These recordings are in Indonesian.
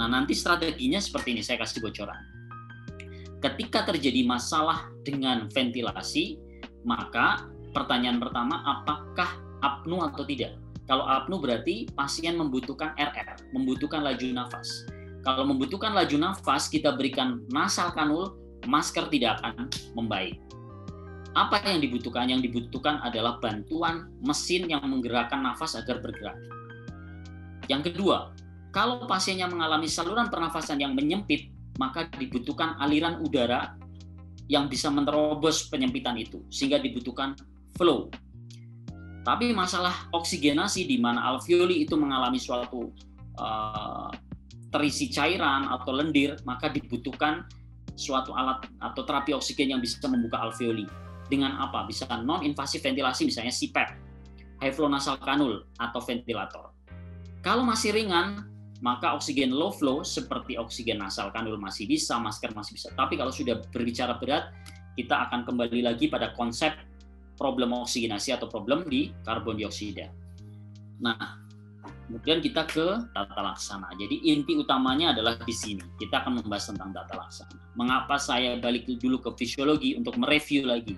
Nah, nanti strateginya seperti ini, saya kasih bocoran. Ketika terjadi masalah dengan ventilasi, maka pertanyaan pertama, apakah apnu atau tidak? Kalau apnu berarti pasien membutuhkan RR, membutuhkan laju nafas. Kalau membutuhkan laju nafas, kita berikan nasal kanul, masker tidak akan membaik. Apa yang dibutuhkan? Yang dibutuhkan adalah bantuan mesin yang menggerakkan nafas agar bergerak. Yang kedua, kalau pasiennya mengalami saluran pernafasan yang menyempit, maka dibutuhkan aliran udara yang bisa menerobos penyempitan itu, sehingga dibutuhkan flow. Tapi masalah oksigenasi di mana alveoli itu mengalami suatu terisi cairan atau lendir, maka dibutuhkan suatu alat atau terapi oksigen yang bisa membuka alveoli. Dengan apa? Bisa non-invasif ventilasi, misalnya CPAP, high flow nasal kanul, atau ventilator. Kalau masih ringan, maka oksigen low flow seperti oksigen nasal kanul masih bisa, masker masih bisa. Tapi kalau sudah berbicara berat, kita akan kembali lagi pada konsep problem oksigenasi atau problem di karbon dioksida. Nah, kemudian kita ke tata laksana. Jadi inti utamanya adalah di sini. Kita akan membahas tentang tata laksana. Mengapa saya balik dulu ke fisiologi untuk mereview lagi.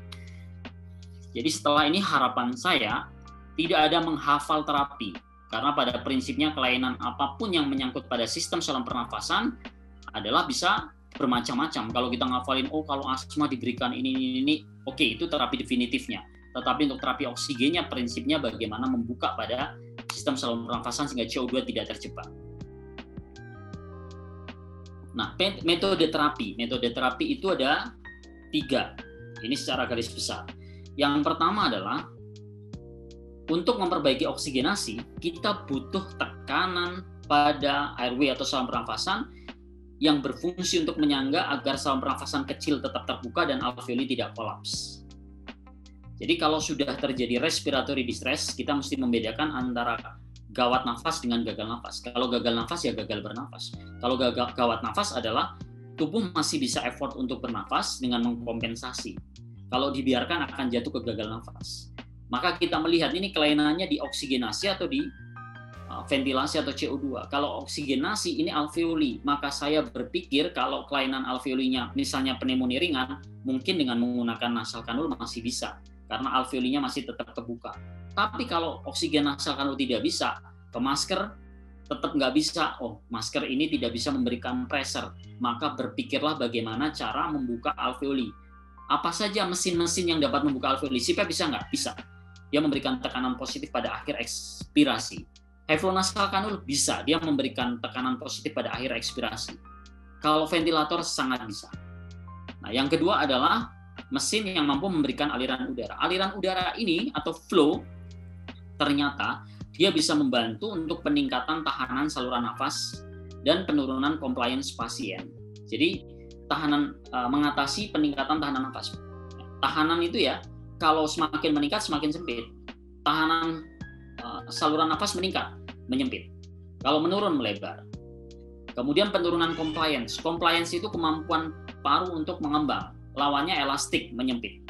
Jadi setelah ini harapan saya tidak ada menghafal terapi. Karena pada prinsipnya kelainan apapun yang menyangkut pada sistem saluran pernafasan adalah bisa bermacam-macam. Kalau kita ngafalin, oh kalau asma diberikan ini, oke, itu terapi definitifnya. Tetapi untuk terapi oksigennya prinsipnya bagaimana membuka pada sistem saluran pernafasan sehingga CO2 tidak terjebak. Nah, metode terapi itu ada 3. Ini secara garis besar. Yang pertama adalah untuk memperbaiki oksigenasi, kita butuh tekanan pada airway atau saluran pernafasan yang berfungsi untuk menyangga agar saluran pernafasan kecil tetap terbuka dan alveoli tidak kolaps. Jadi kalau sudah terjadi respiratory distress, kita mesti membedakan antara gawat nafas dengan gagal nafas. Kalau gagal nafas ya gagal bernafas. Kalau gawat nafas adalah tubuh masih bisa effort untuk bernafas dengan mengkompensasi. Kalau dibiarkan akan jatuh ke gagal nafas. Maka kita melihat ini kelainannya di oksigenasi atau di ventilasi atau CO2. Kalau oksigenasi ini alveoli, maka saya berpikir kalau kelainan alveolinya misalnya pneumonia ringan, mungkin dengan menggunakan nasal kanul masih bisa. Karena alveolinya masih tetap terbuka. Tapi kalau oksigen nasal kanul tidak bisa, ke masker tetap nggak bisa. Oh, masker ini tidak bisa memberikan pressure. Maka berpikirlah bagaimana cara membuka alveoli. Apa saja mesin-mesin yang dapat membuka alveoli? CPAP bisa nggak? Bisa. Dia memberikan tekanan positif pada akhir ekspirasi. High flow nasal kanul bisa. Dia memberikan tekanan positif pada akhir ekspirasi. Kalau ventilator sangat bisa. Nah, yang kedua adalah mesin yang mampu memberikan aliran udara. Aliran udara ini atau flow ternyata dia bisa membantu untuk peningkatan tahanan saluran nafas dan penurunan compliance pasien. Jadi mengatasi peningkatan tahanan nafas. Tahanan itu ya, kalau semakin meningkat semakin sempit. Tahanan saluran nafas meningkat, menyempit. Kalau menurun melebar. Kemudian penurunan compliance. Compliance itu kemampuan paru untuk mengembang. Lawannya elastik, menyempit.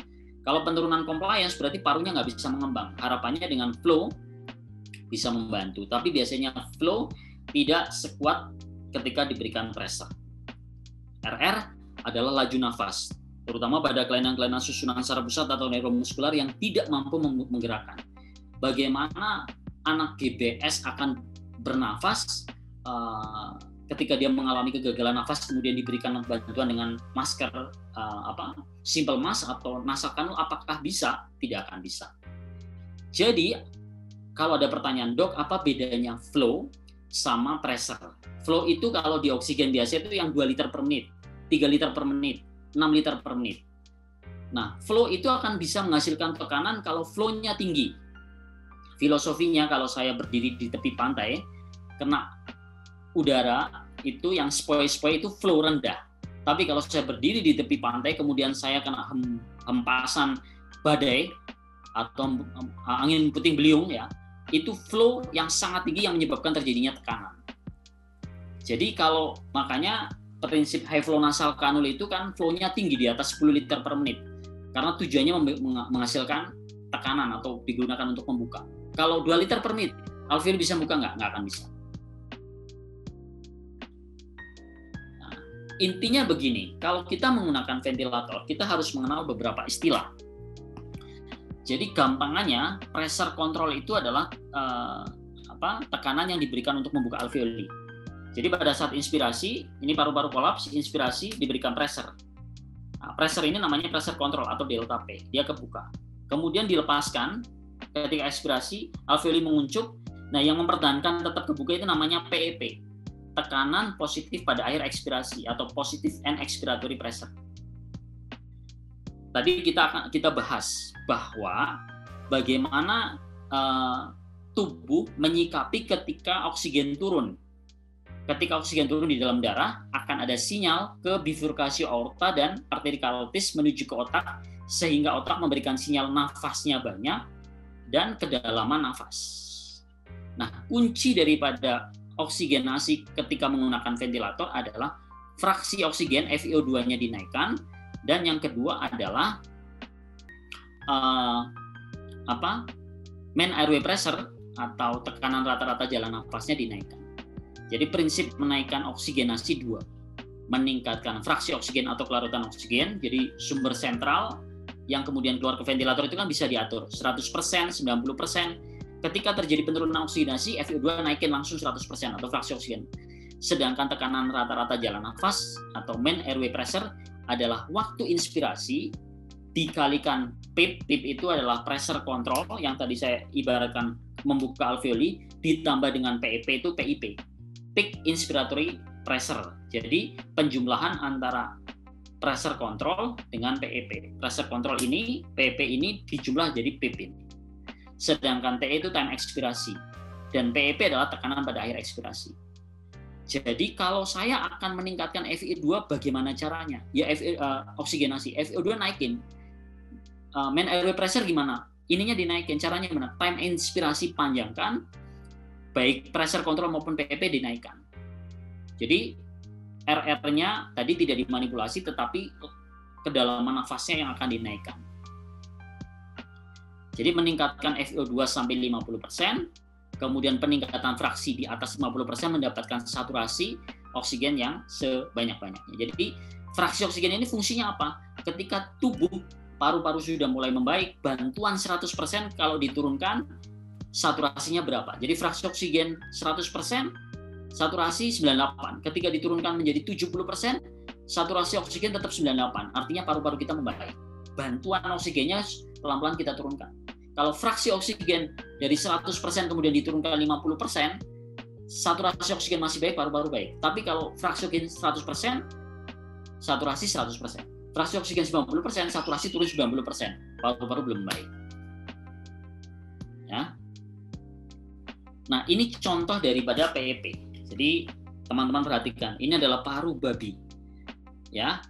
Kalau penurunan compliance berarti parunya nggak bisa mengembang. Harapannya dengan flow bisa membantu. Tapi biasanya flow tidak sekuat ketika diberikan pressure. RR adalah laju nafas, terutama pada kelainan-kelainan susunan saraf pusat atau neuromuskular yang tidak mampu menggerakkan. Bagaimana anak GBS akan bernafas ketika dia mengalami kegagalan nafas kemudian diberikan bantuan dengan masker simple mask atau nasal kanul, apakah bisa? Tidak akan bisa. Jadi kalau ada pertanyaan, dok, apa bedanya flow sama pressure? Flow itu kalau di oksigen biasa itu yang 2 liter per menit, 3 liter per menit, 6 liter per menit. Nah, flow itu akan bisa menghasilkan tekanan kalau flow-nya tinggi. Filosofinya kalau saya berdiri di tepi pantai, kena udara itu yang sepoi-sepoi itu flow rendah. Tapi kalau saya berdiri di tepi pantai, kemudian saya kena hempasan badai atau angin puting beliung ya, itu flow yang sangat tinggi yang menyebabkan terjadinya tekanan. Jadi kalau makanya prinsip high flow nasal kanul itu kan flow-nya tinggi di atas 10 liter per menit. Karena tujuannya menghasilkan tekanan atau digunakan untuk membuka. Kalau 2 liter per menit, alveoli bisa buka nggak? Nggak akan bisa. intinya begini, kalau kita menggunakan ventilator, kita harus mengenal beberapa istilah. Jadi gampangannya, pressure control itu adalah tekanan yang diberikan untuk membuka alveoli. Jadi pada saat inspirasi, ini paru-paru kolaps, inspirasi diberikan pressure. Nah, pressure ini namanya pressure control atau delta P, dia kebuka. Kemudian dilepaskan, ketika ekspirasi, alveoli menguncup. Nah, yang mempertahankan tetap kebuka itu namanya PEP, tekanan positif pada akhir ekspirasi atau positive end expiratory pressure. Tadi kita bahas bahwa bagaimana tubuh menyikapi ketika oksigen turun. Ketika oksigen turun di dalam darah, akan ada sinyal ke bifurkasi aorta dan arteri karotis menuju ke otak, sehingga otak memberikan sinyal nafasnya banyak dan kedalaman nafas. Nah, kunci daripada oksigenasi ketika menggunakan ventilator adalah fraksi oksigen FiO2-nya dinaikkan, dan yang kedua adalah main airway pressure atau tekanan rata-rata jalan nafasnya dinaikkan. Jadi prinsip menaikkan oksigenasi dua, meningkatkan fraksi oksigen atau kelarutan oksigen, jadi sumber sentral yang kemudian keluar ke ventilator itu kan bisa diatur 100%, 90%. Ketika terjadi penurunan oksigenasi, FiO2 naikin langsung 100% atau fraksi oksigen. Sedangkan tekanan rata-rata jalan nafas atau main airway pressure adalah waktu inspirasi dikalikan PIP. PIP itu adalah pressure control yang tadi saya ibaratkan membuka alveoli, ditambah dengan PEP itu PIP, peak inspiratory pressure. Jadi penjumlahan antara pressure control dengan PEP. Pressure control ini, PEP ini dijumlah jadi PIP ini. Sedangkan TE itu time ekspirasi dan PEP adalah tekanan pada akhir ekspirasi. Jadi kalau saya akan meningkatkan FiO2, bagaimana caranya? Ya oksigenasi, FiO2 naikin. Main airway pressure gimana? Ininya dinaikin, caranya gimana? Time inspirasi panjangkan, baik pressure control maupun PEP dinaikkan. Jadi RR-nya tadi tidak dimanipulasi, tetapi kedalaman nafasnya yang akan dinaikkan. Jadi meningkatkan FiO2 sampai 50%, kemudian peningkatan fraksi di atas 50% mendapatkan saturasi oksigen yang sebanyak-banyaknya. Jadi fraksi oksigen ini fungsinya apa? Ketika tubuh paru-paru sudah mulai membaik, bantuan 100% kalau diturunkan saturasinya berapa? Jadi fraksi oksigen 100%, saturasi 98. Ketika diturunkan menjadi 70%, saturasi oksigen tetap 98. Artinya paru-paru kita membaik. Bantuan oksigennya pelan-pelan kita turunkan. Kalau fraksi oksigen dari 100% kemudian diturunkan 50%, saturasi oksigen masih baik, paru-paru baik. Tapi kalau fraksi oksigen 100%, saturasi 100%. Fraksi oksigen 90%, saturasi turun 90%. Paru-paru belum baik. Ya. Nah, ini contoh daripada PEP. Jadi, teman-teman perhatikan, ini adalah paru babi. Ya.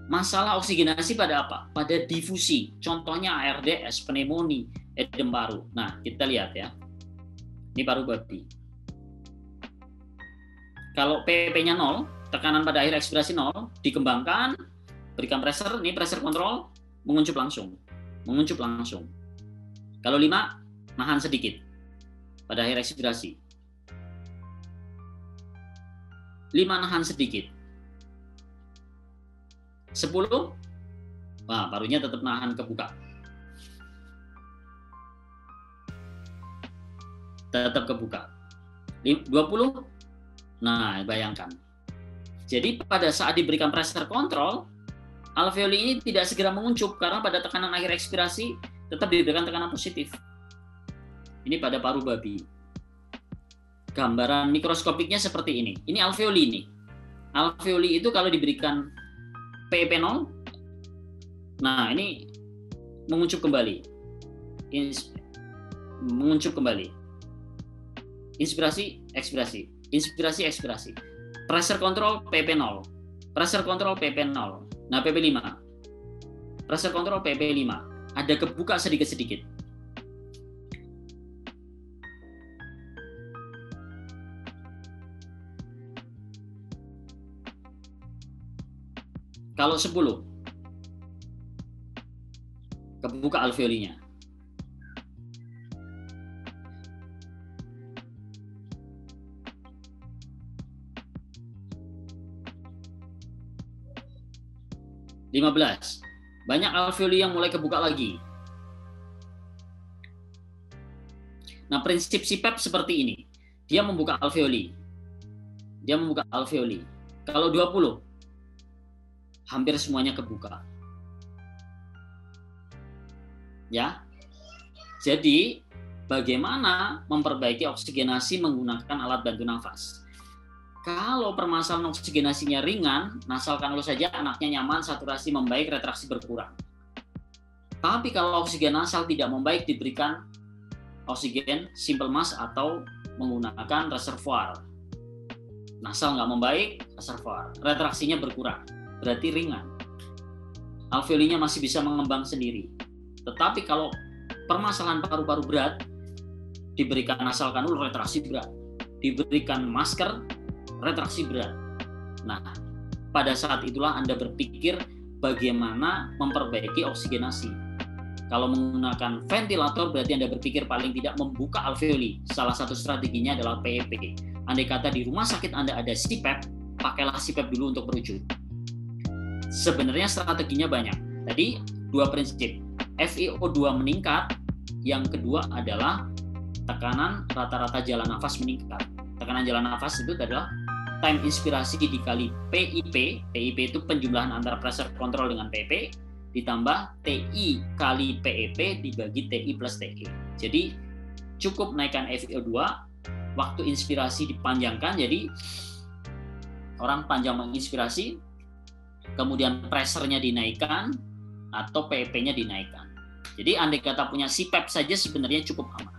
Masalah oksigenasi pada apa? Pada difusi. Contohnya ARDS, pneumonia, edem paru. Nah, kita lihat ya. Ini paru babi. Kalau PEP-nya 0, tekanan pada akhir ekspirasi 0, dikembangkan, berikan pressure, ini pressure control, menguncup langsung. Menguncup langsung. Kalau 5, nahan sedikit pada akhir ekspirasi. 5 nahan sedikit. 10, wah, parunya tetap nahan kebuka. Tetap kebuka. 20, nah bayangkan. Jadi pada saat diberikan pressure control, alveoli ini tidak segera menguncup karena pada tekanan akhir ekspirasi tetap diberikan tekanan positif. Ini pada paru babi. Gambaran mikroskopiknya seperti ini. Ini alveoli ini. Alveoli itu kalau diberikan PEP 0, nah ini menguncup kembali. Menguncup kembali. Inspirasi, ekspirasi. Inspirasi, ekspirasi. Pressure control PP 0. Pressure control PP 0. Nah, PP 5. Pressure control PP 5. Ada kebuka sedikit-sedikit. Kalau 10, kebuka alveolinya. 15. Banyak alveoli yang mulai kebuka lagi. Nah, prinsip CPAP seperti ini. Dia membuka alveoli. Kalau 20, hampir semuanya kebuka. Ya. Jadi, bagaimana memperbaiki oksigenasi menggunakan alat bantu nafas? Kalau permasalahan oksigenasinya ringan, nasal kanul saja anaknya nyaman, saturasi membaik, retraksi berkurang. Tapi kalau oksigen nasal tidak membaik, diberikan oksigen simple mask atau menggunakan reservoir. Nasal nggak membaik, reservoir. Retraksinya berkurang, berarti ringan. Alveolinya masih bisa mengembang sendiri. Tetapi kalau permasalahan paru-paru berat, diberikan nasal kanul, retraksi berat. Diberikan masker, retraksi berat. Nah, pada saat itulah Anda berpikir bagaimana memperbaiki oksigenasi. Kalau menggunakan ventilator berarti Anda berpikir paling tidak membuka alveoli. Salah satu strateginya adalah PEP. Andai kata di rumah sakit Anda ada CPAP, pakailah CPAP dulu untuk merujuk. Sebenarnya strateginya banyak. Tadi 2 prinsip. FiO2 meningkat, yang kedua adalah tekanan rata-rata jalan nafas meningkat. Tekanan jalan nafas itu adalah time inspirasi dikali PIP. PIP itu penjumlahan antara pressure control dengan PP, ditambah TI kali PEP dibagi TI plus TE. Jadi cukup naikkan FiO2, waktu inspirasi dipanjangkan, jadi orang panjang menginspirasi, kemudian pressure-nya dinaikkan atau PEP-nya dinaikkan. Jadi andai kata punya CPAP saja sebenarnya cukup aman.